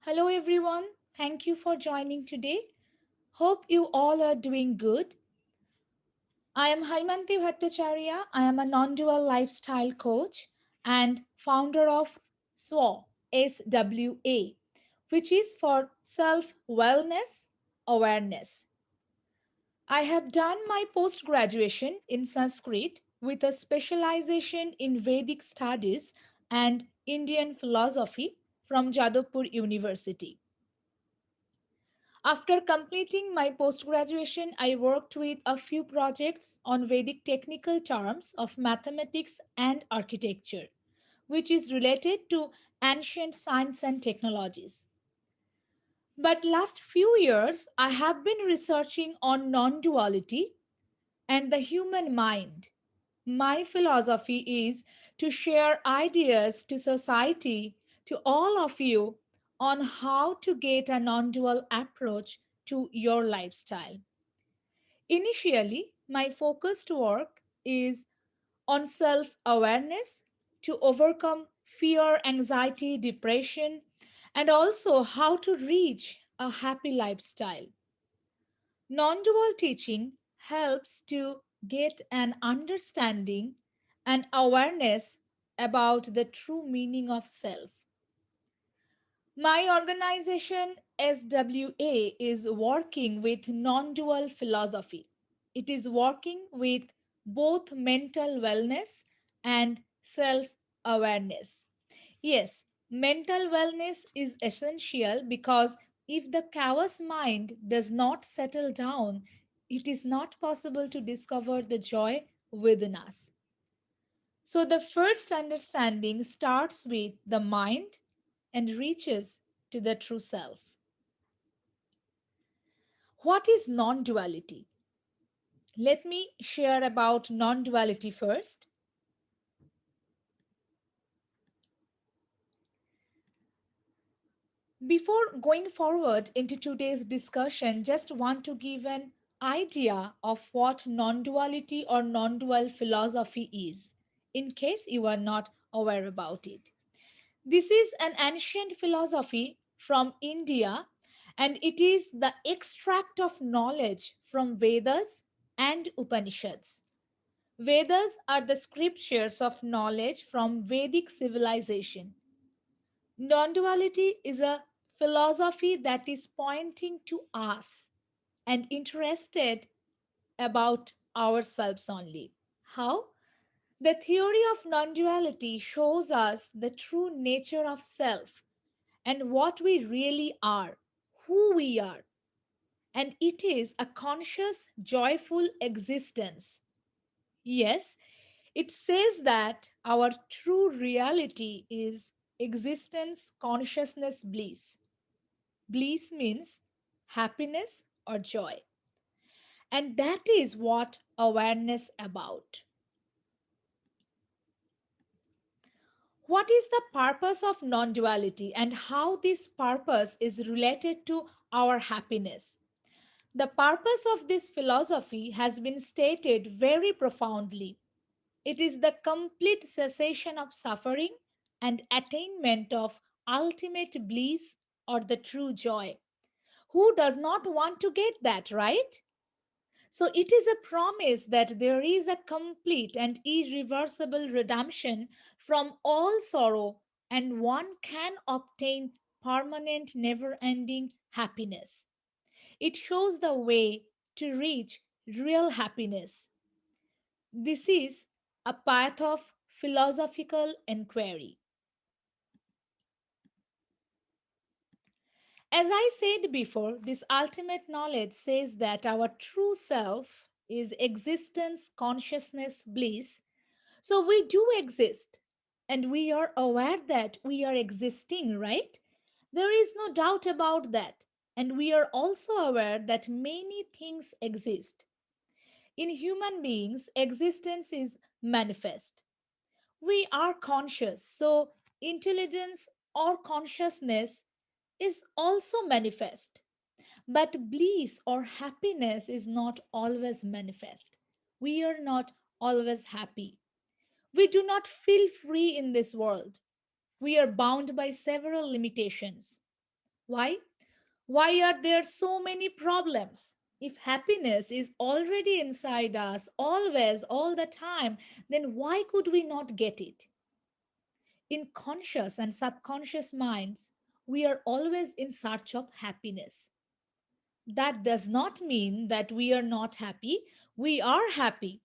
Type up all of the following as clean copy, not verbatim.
Hello, everyone. Thank you for joining today. Hope you all are doing good. I am Haimanti Bhattacharya. I am a non dual lifestyle coach and founder of SWA, which is for self wellness awareness. I have done my post graduation in Sanskrit with a specialization in Vedic studies and Indian philosophy from Jadavpur University. After completing my post graduation, I worked with a few projects on Vedic technical terms of mathematics and architecture, which is related to ancient science and technologies. But last few years, I have been researching on non-duality and the human mind. My philosophy is to share ideas to society, to all of you, on how to get a non dual approach to your lifestyle. Initially, my focused work is on self awareness to overcome fear, anxiety, depression, and also how to reach a happy lifestyle. Non dual teaching helps to get an understanding and awareness about the true meaning of self. My organization SWA is working with non dual philosophy. It is working with both mental wellness and self awareness. Yes, mental wellness is essential because if the chaos mind does not settle down, it is not possible to discover the joy within us. So, the first understanding starts with the mind and reaches to the true self. What is non duality? Let me share about non duality first. Before going forward into today's discussion, just want to give an idea of what non duality or non dual philosophy is, in case you are not aware about it. This is an ancient philosophy from India, and it is the extract of knowledge from Vedas and Upanishads. Vedas are the scriptures of knowledge from Vedic civilization. Non duality is a philosophy that is pointing to us and interested about ourselves only. How? The theory of non duality shows us the true nature of self and what we really are, who we are. And it is a conscious, joyful existence. Yes, it says that our true reality is existence, consciousness, bliss. Bliss means happiness or joy. And that is what awareness about. What is the purpose of non-duality and how this purpose is related to our happiness? The purpose of this philosophy has been stated very profoundly. It is the complete cessation of suffering and attainment of ultimate bliss or the true joy. Who does not want to get that, right? So it is a promise that there is a complete and irreversible redemption from all sorrow, and one can obtain permanent, never ending happiness. It shows the way to reach real happiness. This is a path of philosophical inquiry. As I said before, this ultimate knowledge says that our true self is existence, consciousness, bliss. So we do exist and we are aware that we are existing, right? There is no doubt about that. And we are also aware that many things exist. In human beings, existence is manifest. We are conscious, so intelligence or consciousness is also manifest. But bliss or happiness is not always manifest. We are not always happy. We do not feel free in this world. We are bound by several limitations. Why? Why are there so many problems? If happiness is already inside us, always, all the time, then why could we not get it? In conscious and subconscious minds, we are always in search of happiness. That does not mean that we are not happy. We are happy,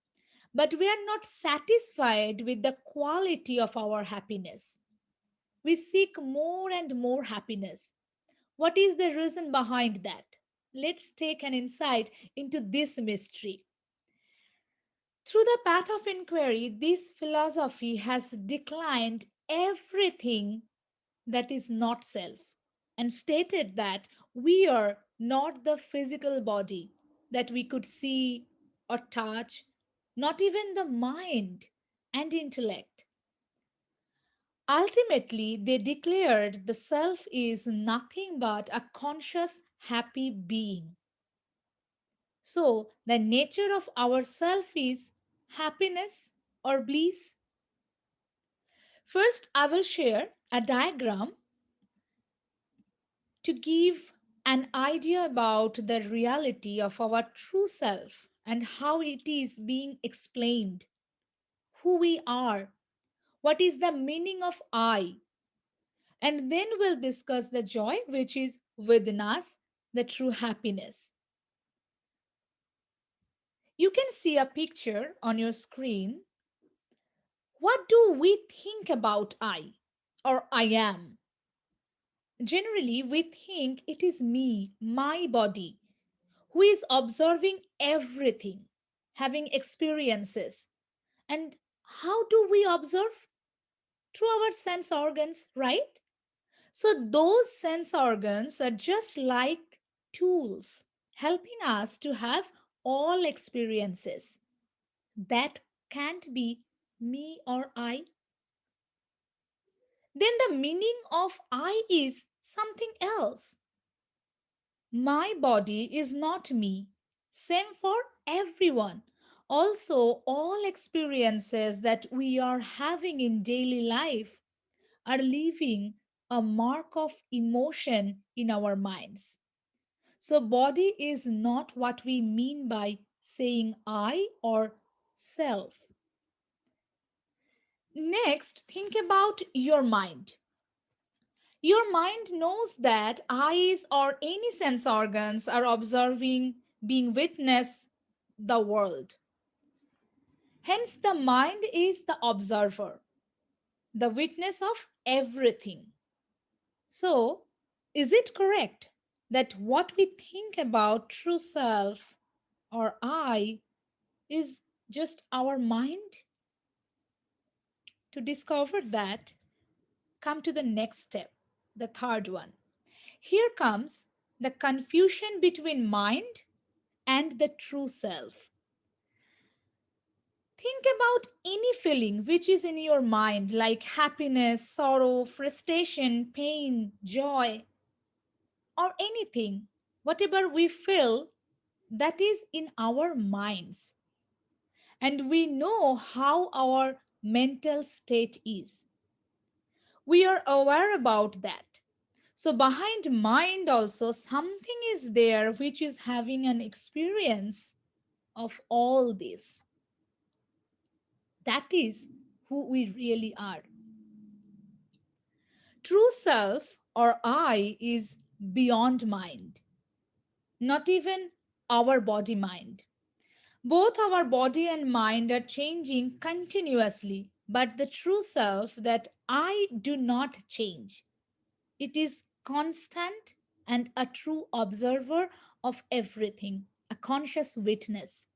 but we are not satisfied with the quality of our happiness. We seek more and more happiness. What is the reason behind that? Let's take an insight into this mystery. Through the path of inquiry, this philosophy has declined everything that is not self and stated that we are not the physical body that we could see or touch, not even the mind and intellect. Ultimately, they declared the self is nothing but a conscious, happy being. So, the nature of our self is happiness or bliss. First, I will share a diagram to give an idea about the reality of our true self and how it is being explained, who we are, what is the meaning of I, and then we'll discuss the joy which is within us, the true happiness. You can see a picture on your screen. What do we think about I or I am? Generally, we think it is me, my body, who is observing everything, having experiences. And how do we observe? Through our sense organs, right? So, those sense organs are just like tools helping us to have all experiences. That can't be me or I. Then the meaning of I is something else. My body is not me. Same for everyone. Also, all experiences that we are having in daily life are leaving a mark of emotion in our minds. So, body is not what we mean by saying I or self. Next, think about your mind. Your mind knows that eyes or any sense organs are observing, being witness the world. Hence, the mind is the observer, the witness of everything. So, is it correct that what we think about true self or I is just our mind? To discover that, come to the next step, the third one. Here comes the confusion between mind and the true self. Think about any feeling which is in your mind, like happiness, sorrow, frustration, pain, joy, or anything, whatever we feel, that is in our minds. And we know how our mental state is. We are aware about that. So, behind mind, also, something is there which is having an experience of all this. That is who we really are. True self or I is beyond mind, not even our body mind. Both our body and mind are changing continuously, but the true self that I do not change. It is constant and a true observer of everything, a conscious witness.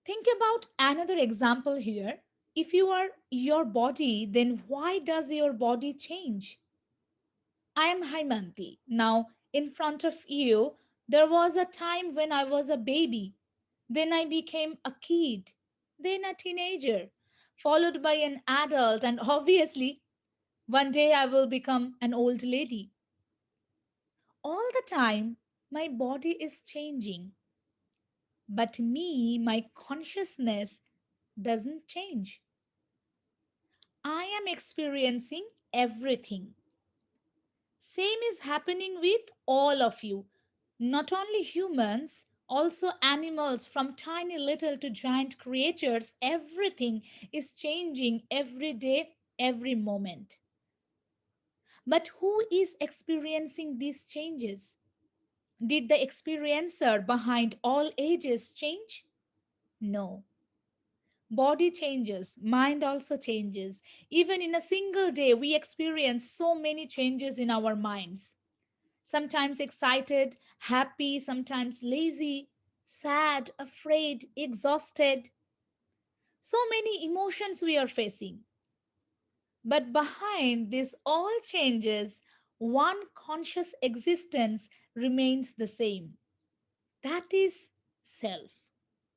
Think about another example here. If you are your body, then why does your body change? I am Haimanti. Now, in front of you, there was a time when I was a baby. Then I became a kid, then a teenager, followed by an adult, and obviously, one day I will become an old lady. All the time, my body is changing, but me, my consciousness doesn't change. I am experiencing everything. Same is happening with all of you. Not only humans, also animals, from tiny little to giant creatures, everything is changing every day, every moment. But who is experiencing these changes? Did the experiencer behind all ages change? No. Body changes, mind also changes. Even in a single day, we experience so many changes in our minds. Sometimes excited, happy, sometimes lazy, sad, afraid, exhausted. So many emotions we are facing. But behind these all changes, one conscious existence remains the same. That is self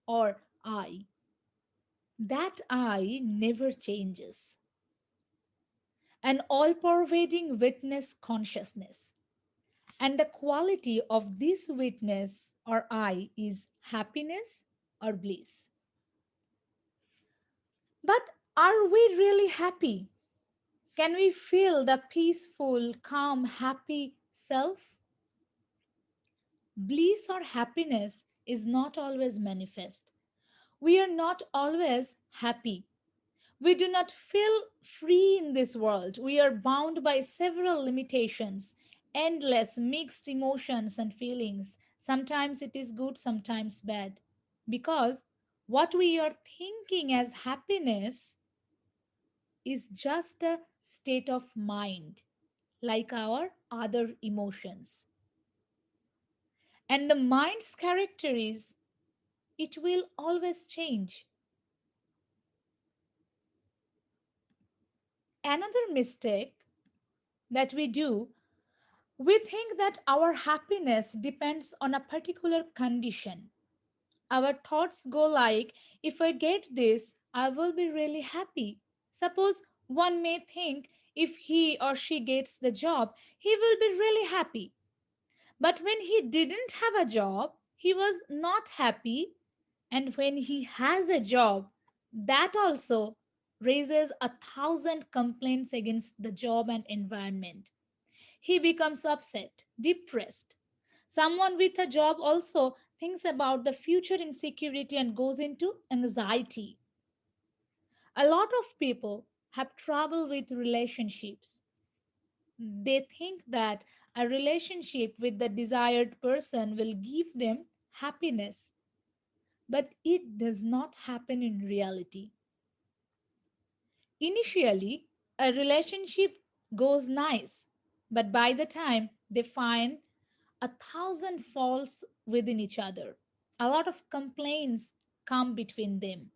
or I. That I never changes. An all pervading witness consciousness. And the quality of this witness or I is happiness or bliss. But are we really happy? Can we feel the peaceful, calm, happy self? Bliss or happiness is not always manifest. We are not always happy. We do not feel free in this world. We are bound by several limitations, endless mixed emotions and feelings. Sometimes it is good, sometimes bad. Because what we are thinking as happiness is just a state of mind, like our other emotions. And the mind's character is it will always change. Another mistake that we do, we think that our happiness depends on a particular condition. Our thoughts go like, if I get this, I will be really happy. Suppose one may think if he or she gets the job, he will be really happy. But when he didn't have a job, he was not happy. And when he has a job, that also raises 1,000 complaints against the job and environment. He becomes upset, depressed. Someone with a job also thinks about the future insecurity and goes into anxiety. A lot of people have trouble with relationships. They think that a relationship with the desired person will give them happiness, but it does not happen in reality. Initially, a relationship goes nice, but by the time they find 1,000 faults within each other, a lot of complaints come between them.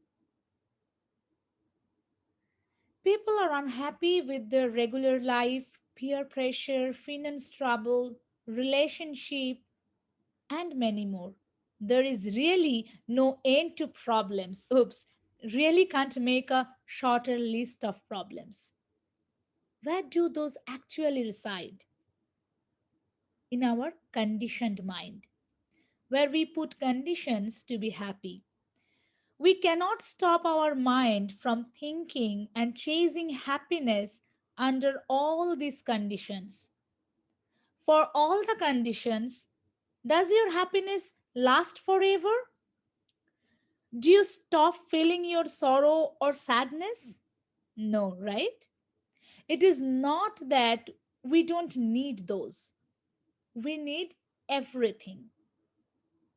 People are unhappy with their regular life, peer pressure, finance trouble, relationship, and many more. There is really no end to problems. Oops, really can't make a shorter list of problems. Where do those actually reside? In our conditioned mind, where we put conditions to be happy. We cannot stop our mind from thinking and chasing happiness under all these conditions. For all the conditions, does your happiness last forever? Do you stop feeling your sorrow or sadness? No, right? It is not that we don't need those. We need everything.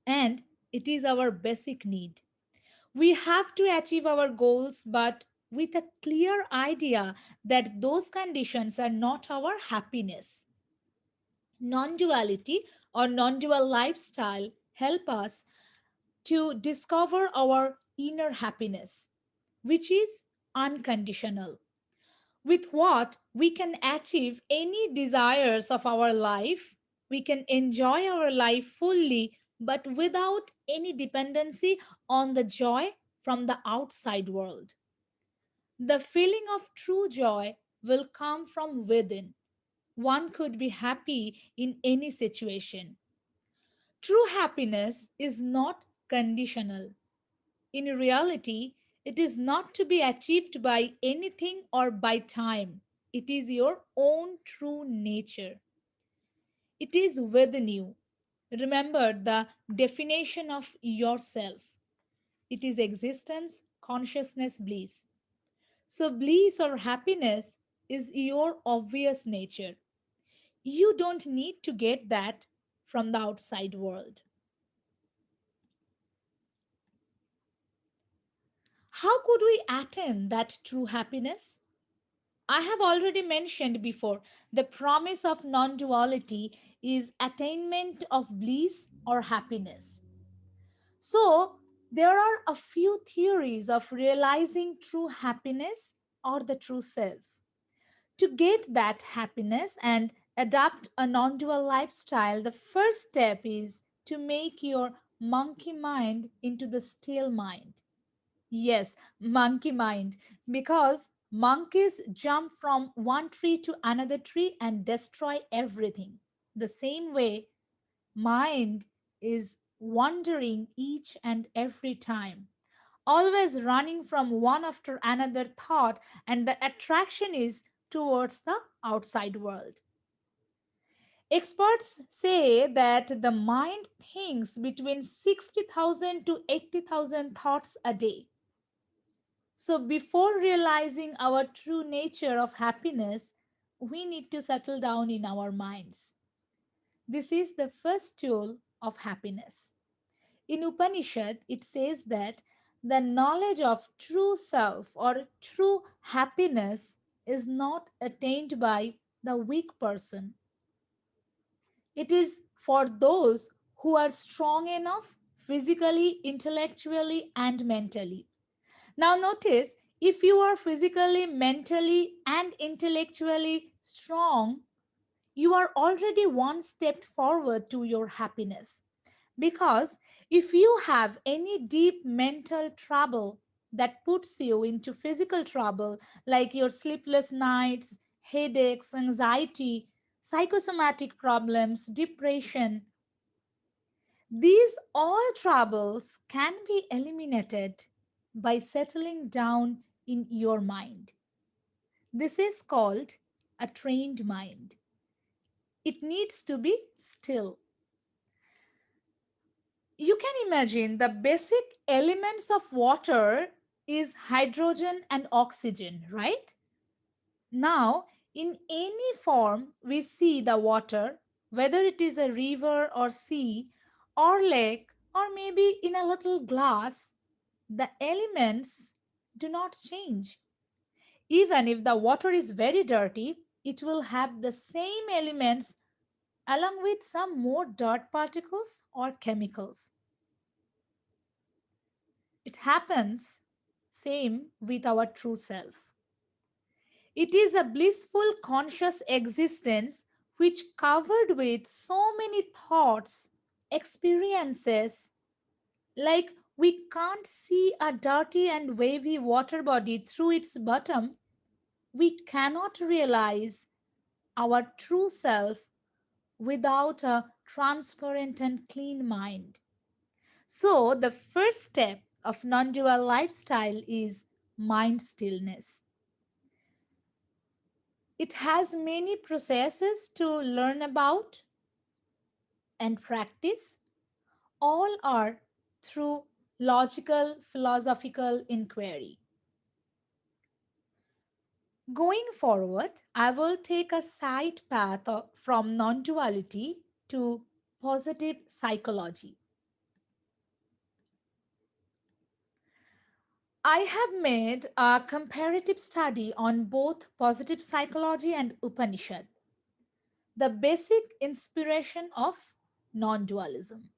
And it is our basic need. We have to achieve our goals, but with a clear idea that those conditions are not our happiness. Non duality or non dual lifestyle help us to discover our inner happiness, which is unconditional. With what we can achieve any desires of our life, we can enjoy our life fully, but without any dependency on the joy from the outside world. The feeling of true joy will come from within. One could be happy in any situation. True happiness is not conditional. In reality, it is not to be achieved by anything or by time. It is your own true nature. It is within you. Remember the definition of yourself. It is existence, consciousness, bliss. So, bliss or happiness is your obvious nature. You don't need to get that from the outside world. How could we attain that true happiness? I have already mentioned before the promise of non duality is attainment of bliss or happiness. So, there are a few theories of realizing true happiness or the true self. To get that happiness and adapt a non dual lifestyle, the first step is to make your monkey mind into the still mind. Yes, monkey mind, because monkeys jump from one tree to another tree and destroy everything. The same way, mind is wandering each and every time, always running from one after another thought, and the attraction is towards the outside world. Experts say that the mind thinks between 60,000 to 80,000 thoughts a day. So, before realizing our true nature of happiness, we need to settle down in our minds. This is the first tool of happiness. In Upanishad, it says that the knowledge of true self or true happiness is not attained by the weak person. It is for those who are strong enough physically, intellectually, and mentally. Now, notice if you are physically, mentally, and intellectually strong, you are already one step forward to your happiness. Because if you have any deep mental trouble that puts you into physical trouble, like your sleepless nights, headaches, anxiety, psychosomatic problems, depression, these all troubles can be eliminated by settling down in your mind. This is called a trained mind. It needs to be still. You can imagine the basic elements of water is hydrogen and oxygen, right? Now, in any form we see the water, whether it is a river or sea or lake or maybe in a little glass, the elements do not change. Even if the water is very dirty, it will have the same elements along with some more dirt particles or chemicals. It happens same with our true self. It is a blissful conscious existence which covered with so many thoughts, experiences, like we can't see a dirty and wavy water body through its bottom. We cannot realize our true self without a transparent and clean mind. So, the first step of non dual lifestyle is mind stillness. It has many processes to learn about and practice. All are through logical philosophical inquiry. Going forward, I will take a side path from non duality to positive psychology. I have made a comparative study on both positive psychology and Upanishad, the basic inspiration of non dualism.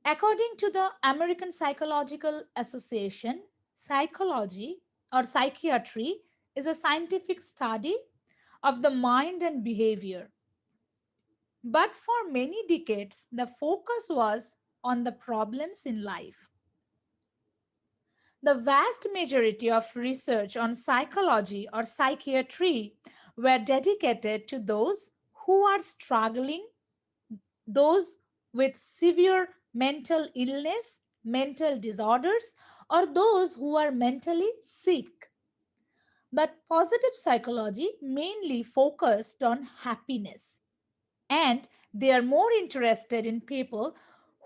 According to the American Psychological Association, psychology or psychiatry is a scientific study of the mind and behavior. But for many decades, the focus was on the problems in life. The vast majority of research on psychology or psychiatry were dedicated to those who are struggling, those with severe mental illness, mental disorders, or those who are mentally sick. But positive psychology mainly focused on happiness. And they are more interested in people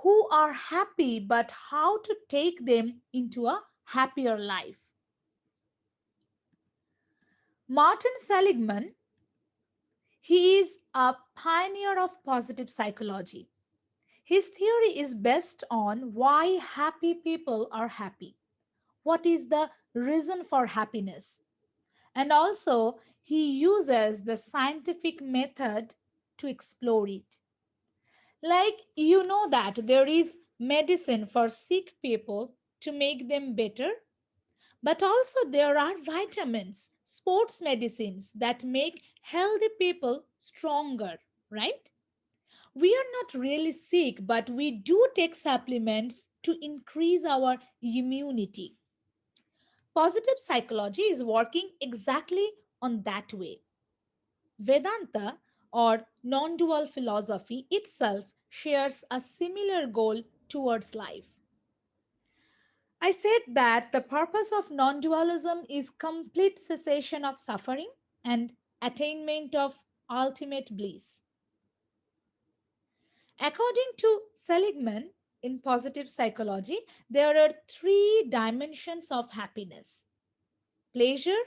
who are happy, but how to take them into a happier life. Martin Seligman, he is a pioneer of positive psychology. His theory is based on why happy people are happy. What is the reason for happiness? And also, he uses the scientific method to explore it. Like, you know that there is medicine for sick people to make them better, but also there are vitamins, sports medicines that make healthy people stronger, right? We are not really sick, but we do take supplements to increase our immunity. Positive psychology is working exactly on that way. Vedanta, or non dual philosophy itself, shares a similar goal towards life. I said that the purpose of non dualism is complete cessation of suffering and attainment of ultimate bliss. According to Seligman, in positive psychology, there are three dimensions of happiness: pleasure,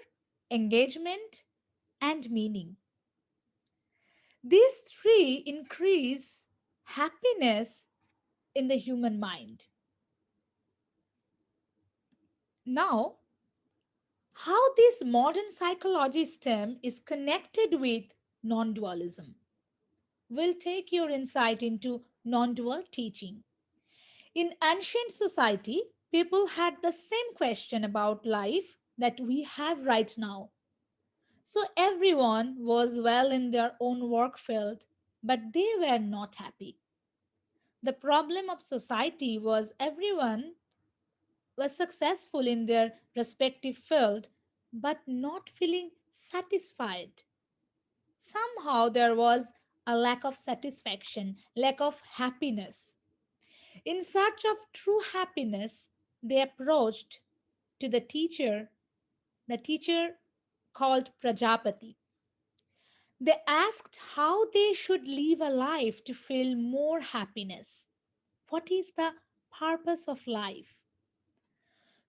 engagement, and meaning. These three increase happiness in the human mind. Now, how this modern psychology STEM is connected with non dualism will take your insight into non dual teaching. In ancient society, people had the same question about life that we have right now. So everyone was well in their own work field, but they were not happy. The problem of society was everyone was successful in their respective field, but not feeling satisfied. Somehow there was a lack of satisfaction, lack of happiness. In search of true happiness, they approached to the teacher called Prajapati. They asked how they should live a life to feel more happiness. What is the purpose of life?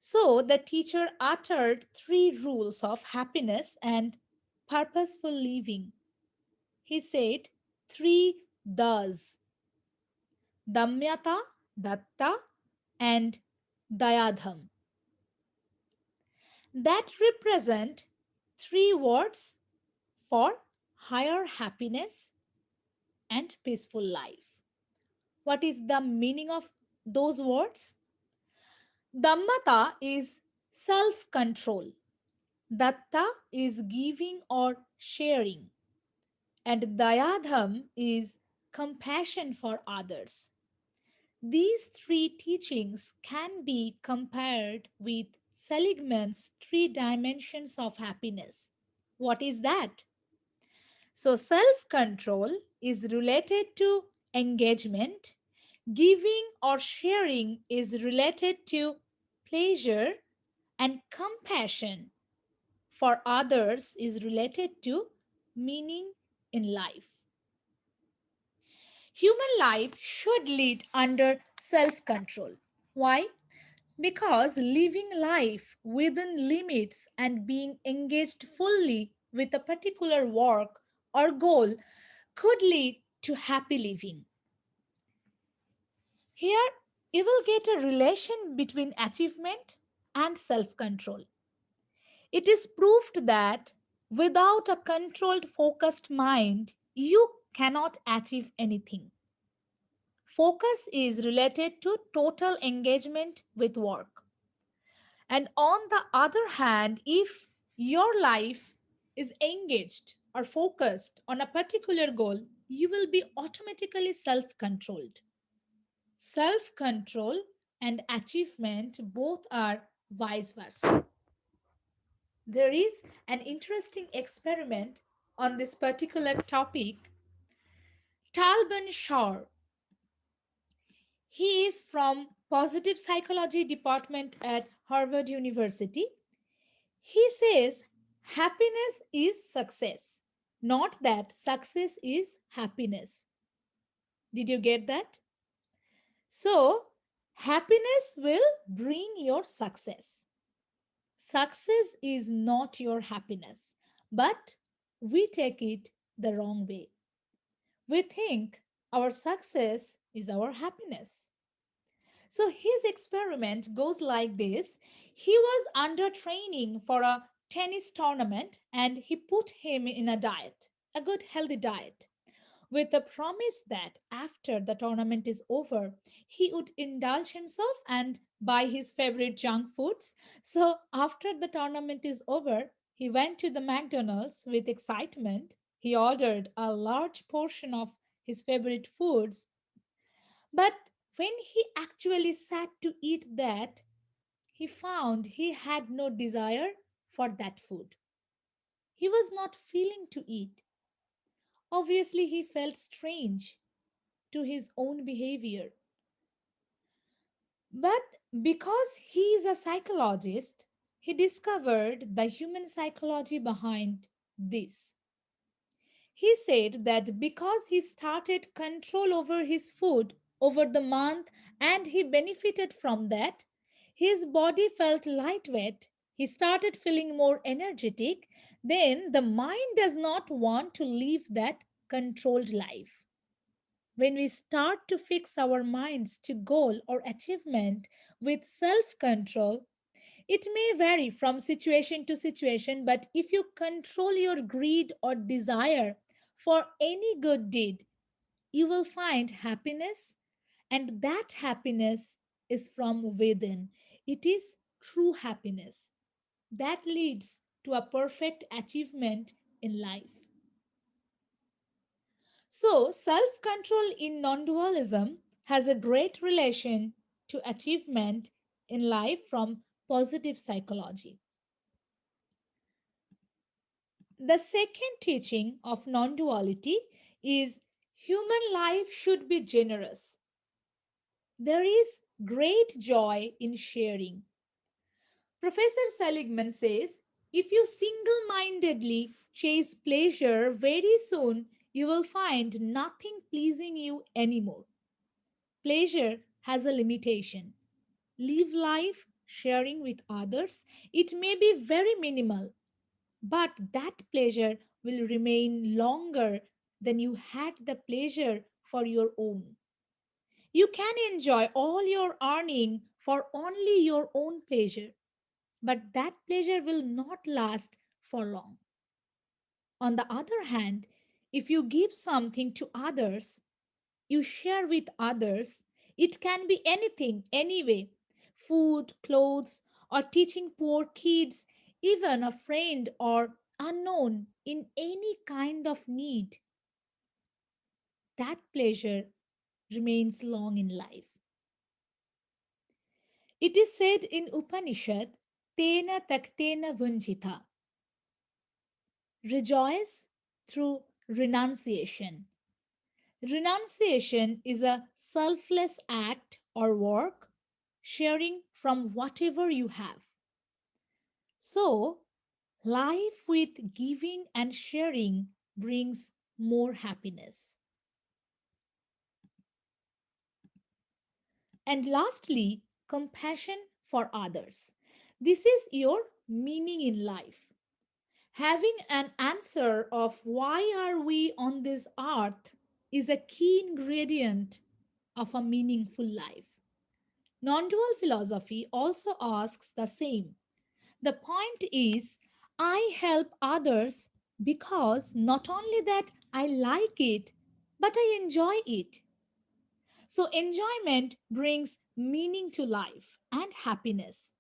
So the teacher uttered three rules of happiness and purposeful living. He said three does: Damyata, Datta, and Dayadham. That represent three words for higher happiness and peaceful life. What is the meaning of those words? Dammata is self control, Datta is giving or sharing, and Dayadham is compassion for others. These three teachings can be compared with Seligman's three dimensions of happiness. What is that? So, self control is related to engagement, giving or sharing is related to pleasure, and compassion for others is related to meaning in life. Human life should lead under self control. Why? Because living life within limits and being engaged fully with a particular work or goal could lead to happy living. Here, you will get a relation between achievement and self control. It is proved that without a controlled, focused mind, you cannot achieve anything. Focus is related to total engagement with work. And on the other hand, if your life is engaged or focused on a particular goal, you will be automatically self controlled. Self control and achievement both are vice versa. There is an interesting experiment on this particular topic. Talban Shore, he is from positive psychology department at Harvard University. He says happiness is success. not that success is happiness. Did you get that? So, happiness will bring your success. Success is not your happiness, but we take it the wrong way. We think our success is our happiness. So his experiment goes like this. He was under training for a tennis tournament and he put him in a diet, a good healthy diet, with the promise that after the tournament is over, he would indulge himself and buy his favorite junk foods. So after the tournament is over, he went to the McDonald's with excitement. He ordered a large portion of his favorite foods, but when he actually sat to eat that, he found he had no desire for that food. He was not feeling to eat. Obviously, he felt strange to his own behavior. But because he is a psychologist, he discovered the human psychology behind this. He said that because he started control over his food over the month and he benefited from that, his body felt lightweight. He started feeling more energetic. Then the mind does not want to live that controlled life. When we start to fix our minds to goal or achievement with self control, it may vary from situation to situation, but if you control your greed or desire for any good deed, you will find happiness, and that happiness is from within. It is true happiness that leads to a perfect achievement in life. So, self control in non dualism has a great relation to achievement in life from positive psychology. The second teaching of non duality is human life should be generous. There is great joy in sharing. Professor Seligman says if you single mindedly chase pleasure, very soon you will find nothing pleasing you anymore. Pleasure has a limitation. Live life sharing with others. It may be very minimal, but that pleasure will remain longer than you had the pleasure for your own. You can enjoy all your earning for only your own pleasure, but that pleasure will not last for long. On the other hand, if you give something to others, you share with others, it can be anything, anyway food, clothes, or teaching poor kids, even a friend or unknown in any kind of need. That pleasure remains long in life. It is said in Upanishad, Tena taktena vunjita, rejoice through renunciation. Renunciation is a selfless act or work, sharing from whatever you have. So, life with giving and sharing brings more happiness. And lastly, compassion for others. This is your meaning in life. Having an answer of why are we on this earth is a key ingredient of a meaningful life. Non-dual philosophy also asks the same. The point is, I help others because not only that I like it, but I enjoy it. So enjoyment brings meaning to life and happiness.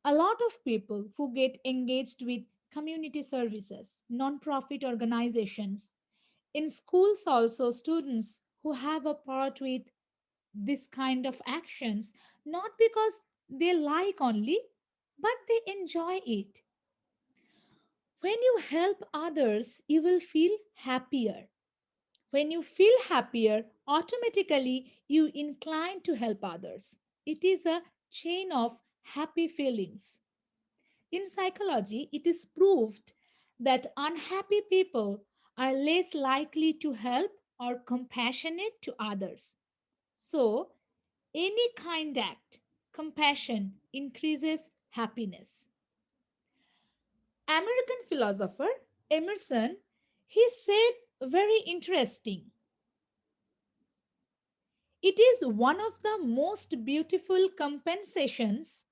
A lot of people who get engaged with community services, non-profit organizations, in schools also students who have a part with this kind of actions, not because they like only, but they enjoy it. When you help others, you will feel happier. When you feel happier, automatically you incline to help others. It is a chain of happy feelings. In psychology, it is proved that unhappy people are less likely to help or compassionate to others. So, any kind act, compassion increases happiness. American philosopher Emerson, he said very interesting. It is one of the most beautiful compensations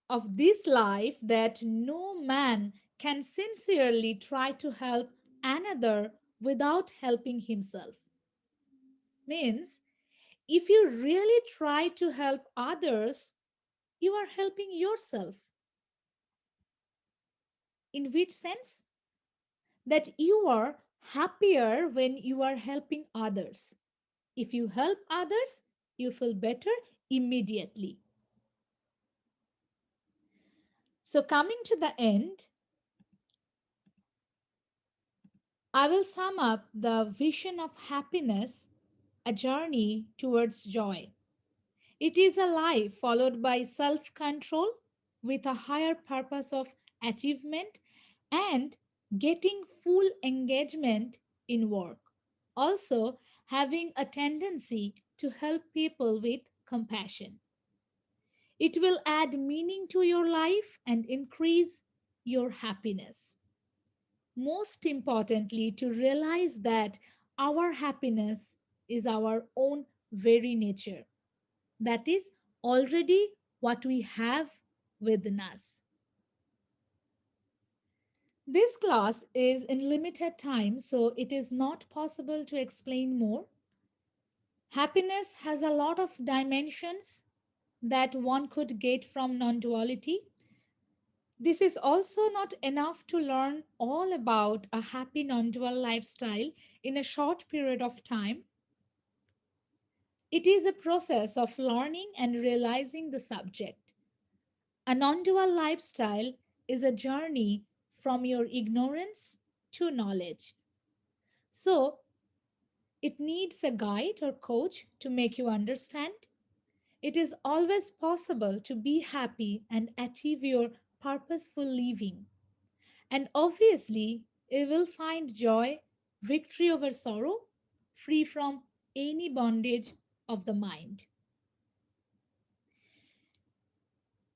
of this life that no man can sincerely try to help another without helping himself. Means, if you really try to help others, you are helping yourself. In which sense? That you are happier when you are helping others. If you help others, you feel better immediately. So, coming to the end, I will sum up the vision of happiness, a journey towards joy. It is a life followed by self control with a higher purpose of achievement and getting full engagement in work. Also, having a tendency to help people with compassion. It will add meaning to your life and increase your happiness. Most importantly, to realize that our happiness is our own very nature. That is already what we have within us. This class is in limited time, so it is not possible to explain more. Happiness has a lot of dimensions that one could get from non duality. This is also not enough to learn all about a happy non dual lifestyle in a short period of time. It is a process of learning and realizing the subject. A non dual lifestyle is a journey from your ignorance to knowledge. So, it needs a guide or coach to make you understand. It is always possible to be happy and achieve your purposeful living. And obviously, you will find joy, victory over sorrow, free from any bondage of the mind.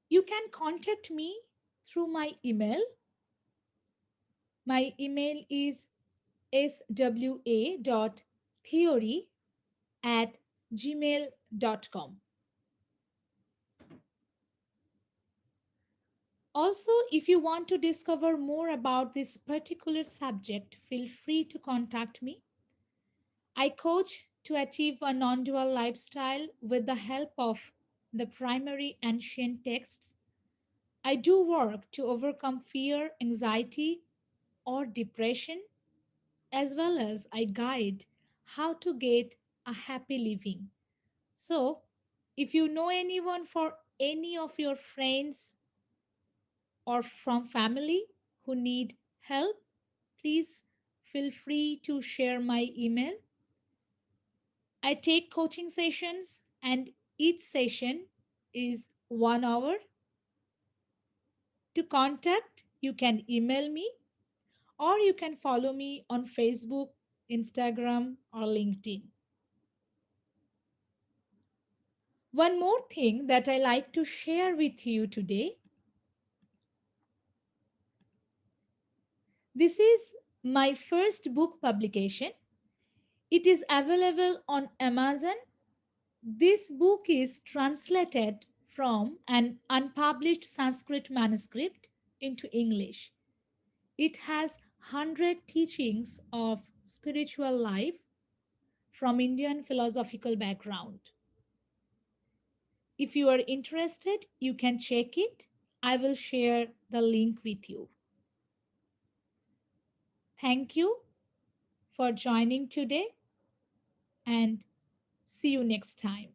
You can contact me through my email. My email is swa.theory@gmail.com. Also, if you want to discover more about this particular subject, feel free to contact me. I coach to achieve a non dual lifestyle with the help of the primary ancient texts. I do work to overcome fear, anxiety, or depression, as well as I guide how to get a happy living. So, if you know anyone for any of your friends or from family who need help, please feel free to share my email. I take coaching sessions and each session is 1 hour. To contact, you can email me or you can follow me on Facebook, Instagram, or LinkedIn. One more thing that I like to share with you today. This is my first book publication. It is available on Amazon. This book is translated from an unpublished Sanskrit manuscript into English. It has 100 teachings of spiritual life from Indian philosophical background. If you are interested, you can check it. I will share the link with you. Thank you for joining today and see you next time.